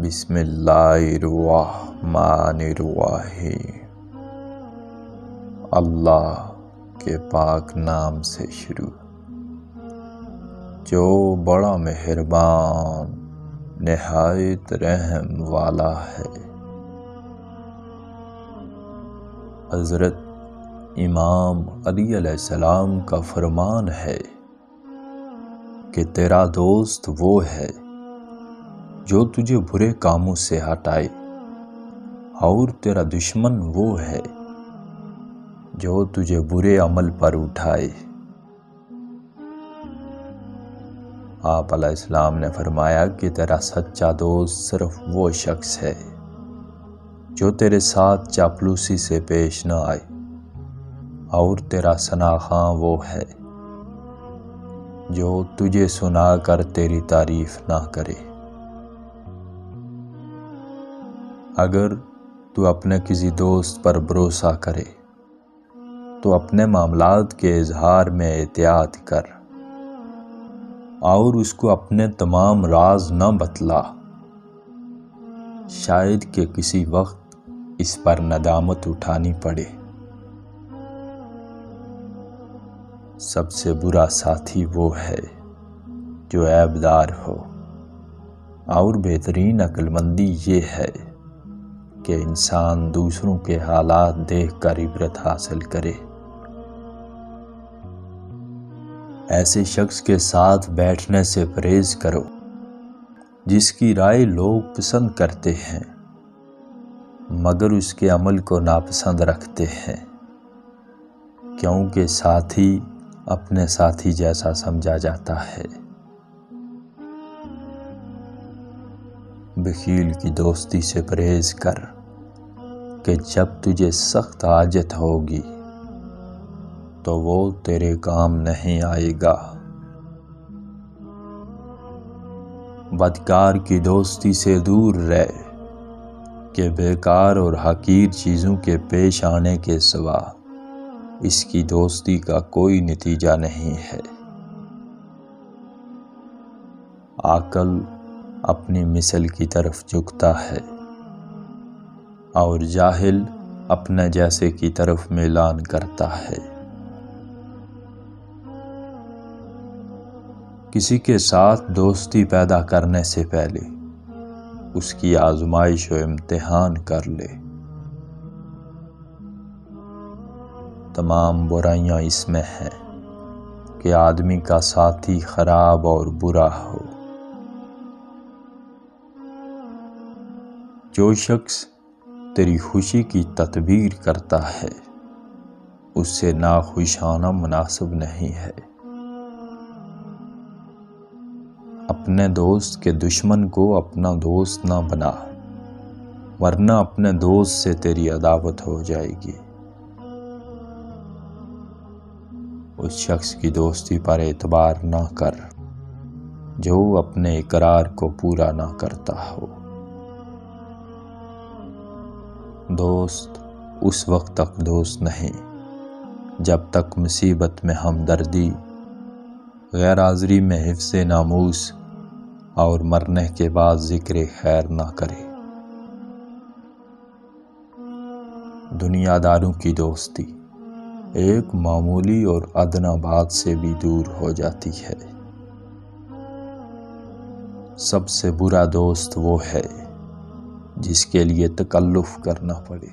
بسم اللہ الرحمن الرحیم۔ اللہ کے پاک نام سے شروع، جو بڑا مہربان نہایت رحم والا ہے۔ حضرت امام علی علیہ السلام کا فرمان ہے کہ تیرا دوست وہ ہے جو تجھے برے کاموں سے ہٹائے، اور تیرا دشمن وہ ہے جو تجھے برے عمل پر اٹھائے۔ آپ علیہ السلام نے فرمایا کہ تیرا سچا دوست صرف وہ شخص ہے جو تیرے ساتھ چاپلوسی سے پیش نہ آئے، اور تیرا ثناءخواں وہ ہے جو تجھے سنا کر تیری تعریف نہ کرے۔ اگر تو اپنے کسی دوست پر بھروسہ کرے تو اپنے معاملات کے اظہار میں احتیاط کر، اور اس کو اپنے تمام راز نہ بتلا، شاید کہ کسی وقت اس پر ندامت اٹھانی پڑے۔ سب سے برا ساتھی وہ ہے جو عیبدار ہو، اور بہترین عقل مندی یہ ہے کہ انسان دوسروں کے حالات دیکھ کر عبرت حاصل کرے۔ ایسے شخص کے ساتھ بیٹھنے سے پرہیز کرو جس کی رائے لوگ پسند کرتے ہیں مگر اس کے عمل کو ناپسند رکھتے ہیں، کیونکہ ساتھی اپنے ساتھی جیسا سمجھا جاتا ہے۔ بخیل کی دوستی سے پرہیز کر کہ جب تجھے سخت حاجت ہوگی تو وہ تیرے کام نہیں آئے گا۔ بدکار کی دوستی سے دور رہ کہ بیکار اور حقیر چیزوں کے پیش آنے کے سوا اس کی دوستی کا کوئی نتیجہ نہیں ہے۔ عاقل اپنی مثل کی طرف جھکتا ہے، اور جاہل اپنے جیسے کی طرف میلان کرتا ہے۔ کسی کے ساتھ دوستی پیدا کرنے سے پہلے اس کی آزمائش و امتحان کر لے۔ تمام برائیاں اس میں ہیں کہ آدمی کا ساتھی خراب اور برا ہو۔ جو شخص تیری خوشی کی تدبیر کرتا ہے اس سے ناخوش ہونا مناسب نہیں ہے۔ اپنے دوست کے دشمن کو اپنا دوست نہ بنا، ورنہ اپنے دوست سے تیری عداوت ہو جائے گی۔ اس شخص کی دوستی پر اعتبار نہ کر جو اپنے اقرار کو پورا نہ کرتا ہو۔ دوست اس وقت تک دوست نہیں جب تک مصیبت میں ہمدردی، غیر حاضری میں حفظ ناموس، اور مرنے کے بعد ذکر خیر نہ کرے۔ دنیا داروں کی دوستی ایک معمولی اور ادنیٰ بات سے بھی دور ہو جاتی ہے۔ سب سے برا دوست وہ ہے جس کے لیے تکلف کرنا پڑے۔